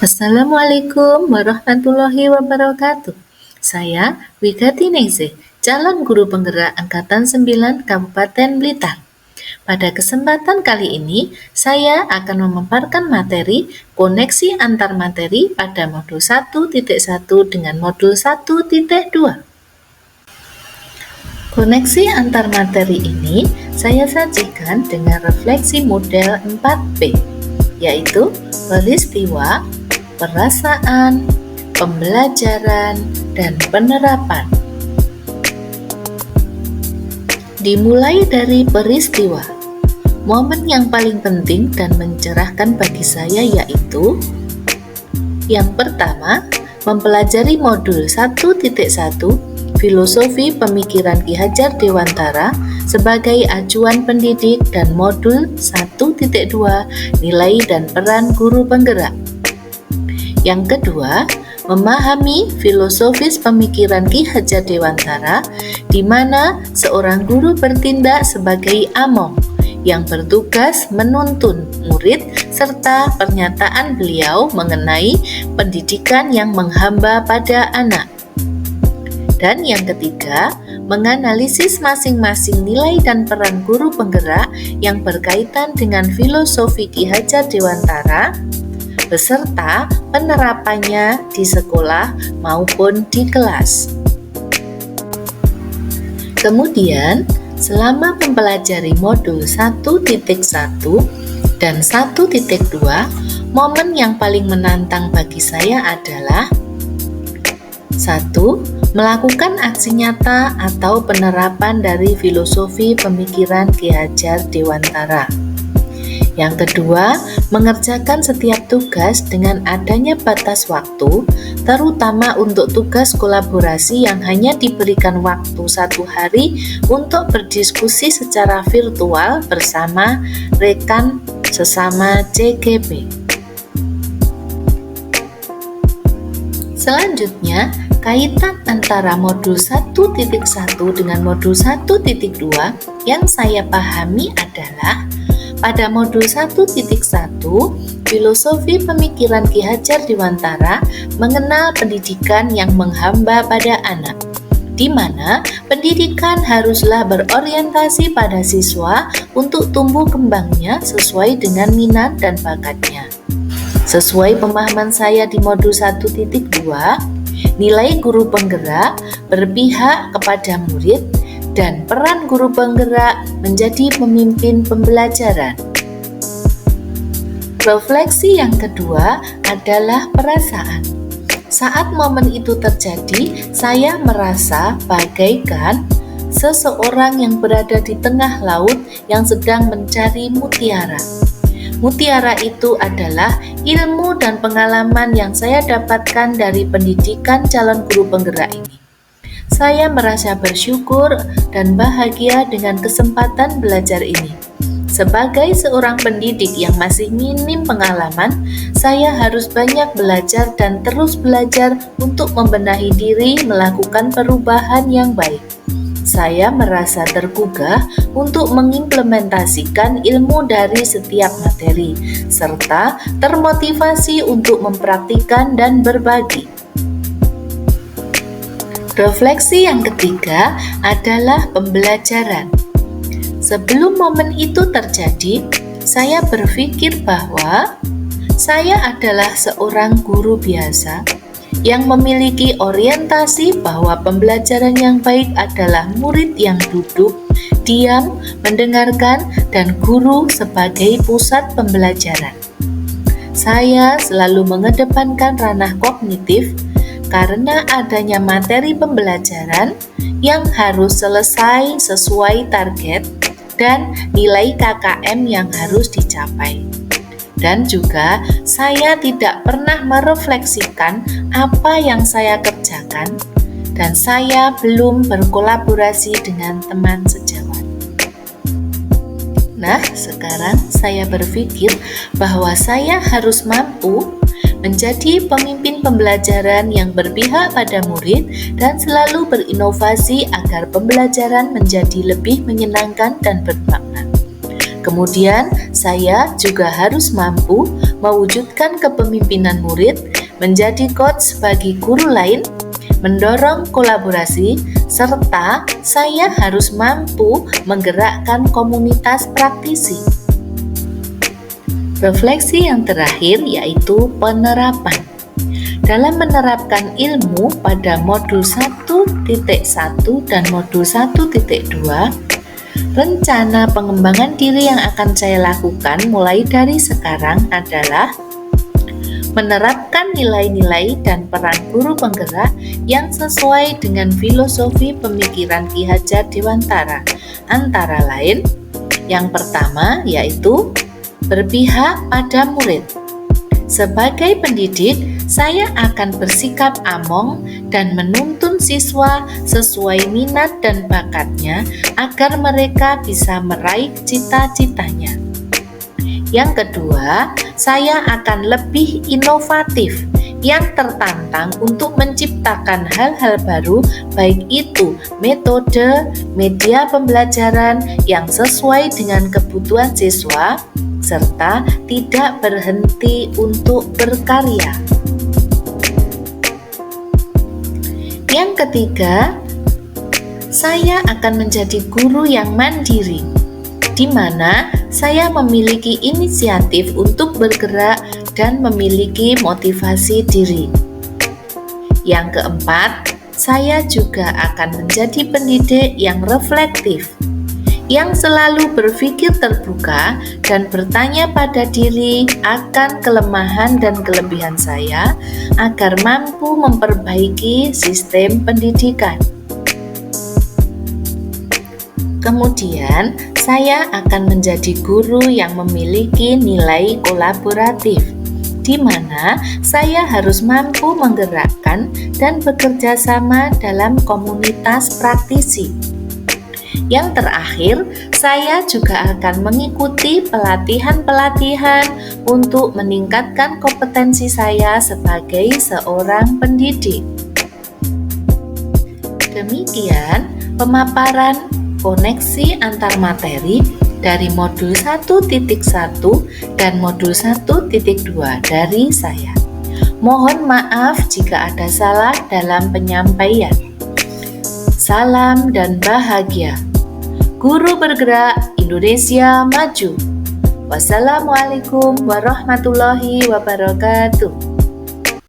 Assalamualaikum warahmatullahi wabarakatuh. Saya Wigati Ningsih, calon guru penggerak Angkatan 9 Kabupaten Blitar. Pada kesempatan kali ini, saya akan memaparkan materi koneksi antar materi pada modul 1.1 dengan modul 1.2. Koneksi antar materi ini saya sajikan dengan refleksi model 4P, yaitu peristiwa, perasaan, pembelajaran, dan penerapan. Dimulai dari peristiwa. Momen yang paling penting dan mencerahkan bagi saya yaitu yang pertama, mempelajari modul 1.1 Filosofi Pemikiran Ki Hajar Dewantara sebagai acuan pendidik dan modul 1.2 Nilai dan Peran Guru Penggerak. Yang kedua, memahami filosofis pemikiran Ki Hajar Dewantara di mana seorang guru bertindak sebagai among yang bertugas menuntun murid serta pernyataan beliau mengenai pendidikan yang menghamba pada anak. Dan yang ketiga, menganalisis masing-masing nilai dan peran guru penggerak yang berkaitan dengan filosofi Ki Hajar Dewantara beserta penerapannya di sekolah maupun di kelas. Kemudian, selama mempelajari modul 1.1 dan 1.2, momen yang paling menantang bagi saya adalah 1. Melakukan aksi nyata atau penerapan dari filosofi pemikiran Ki Hajar Dewantara. Yang kedua, mengerjakan setiap tugas dengan adanya batas waktu, terutama untuk tugas kolaborasi yang hanya diberikan waktu 1 hari untuk berdiskusi secara virtual bersama rekan sesama CGP. Selanjutnya, kaitan antara modul 1.1 dengan modul 1.2 yang saya pahami adalah pada modul 1.1, Filosofi Pemikiran Ki Hajar Dewantara mengenal pendidikan yang menghamba pada anak, di mana pendidikan haruslah berorientasi pada siswa untuk tumbuh kembangnya sesuai dengan minat dan bakatnya. Sesuai pemahaman saya di modul 1.2, nilai guru penggerak berpihak kepada murid dan peran guru penggerak menjadi pemimpin pembelajaran. Refleksi yang kedua adalah perasaan. Saat momen itu terjadi, saya merasa bagaikan seseorang yang berada di tengah laut yang sedang mencari mutiara. Mutiara itu adalah ilmu dan pengalaman yang saya dapatkan dari pendidikan calon guru penggerak ini. Saya merasa bersyukur dan bahagia dengan kesempatan belajar ini. Sebagai seorang pendidik yang masih minim pengalaman, saya harus banyak belajar dan terus belajar untuk membenahi diri melakukan perubahan yang baik. Saya merasa tergugah untuk mengimplementasikan ilmu dari setiap materi, serta termotivasi untuk mempraktikkan dan berbagi. Refleksi yang ketiga adalah pembelajaran. Sebelum momen itu terjadi, saya berpikir bahwa saya adalah seorang guru biasa yang memiliki orientasi bahwa pembelajaran yang baik adalah murid yang duduk, diam, mendengarkan, dan guru sebagai pusat pembelajaran. Saya selalu mengedepankan ranah kognitif karena adanya materi pembelajaran yang harus selesai sesuai target dan nilai KKM yang harus dicapai. Dan juga saya tidak pernah merefleksikan apa yang saya kerjakan dan saya belum berkolaborasi dengan teman sejawat. Nah, sekarang saya berpikir bahwa saya harus mampu menjadi pemimpin pembelajaran yang berpihak pada murid dan selalu berinovasi agar pembelajaran menjadi lebih menyenangkan dan bermakna. Kemudian, saya juga harus mampu mewujudkan kepemimpinan murid, menjadi coach bagi guru lain, mendorong kolaborasi, serta saya harus mampu menggerakkan komunitas praktisi. Refleksi yang terakhir yaitu penerapan. Dalam menerapkan ilmu pada modul 1.1 dan modul 1.2, rencana pengembangan diri yang akan saya lakukan mulai dari sekarang adalah menerapkan nilai-nilai dan peran guru penggerak yang sesuai dengan filosofi pemikiran Ki Hajar Dewantara. Antara lain, yang pertama yaitu berpihak pada murid. Sebagai pendidik, saya akan bersikap among dan menuntun siswa sesuai minat dan bakatnya agar mereka bisa meraih cita-citanya. Yang kedua, saya akan lebih inovatif, yang tertantang untuk menciptakan hal-hal baru, baik itu metode, media pembelajaran yang sesuai dengan kebutuhan siswa, serta tidak berhenti untuk berkarya. Yang ketiga, saya akan menjadi guru yang mandiri, di mana saya memiliki inisiatif untuk bergerak dan memiliki motivasi diri. Yang keempat, saya juga akan menjadi pendidik yang reflektif, yang selalu berpikir terbuka dan bertanya pada diri akan kelemahan dan kelebihan saya agar mampu memperbaiki sistem pendidikan. Kemudian, saya akan menjadi guru yang memiliki nilai kolaboratif, di mana saya harus mampu menggerakkan dan bekerja sama dalam komunitas praktisi. Yang terakhir, saya juga akan mengikuti pelatihan-pelatihan untuk meningkatkan kompetensi saya sebagai seorang pendidik. Demikian pemaparan koneksi antar materi dari modul 1.1 dan modul 1.2 dari saya. Mohon maaf jika ada salah dalam penyampaian. Salam dan bahagia. Guru bergerak Indonesia maju. Wassalamualaikum warahmatullahi wabarakatuh.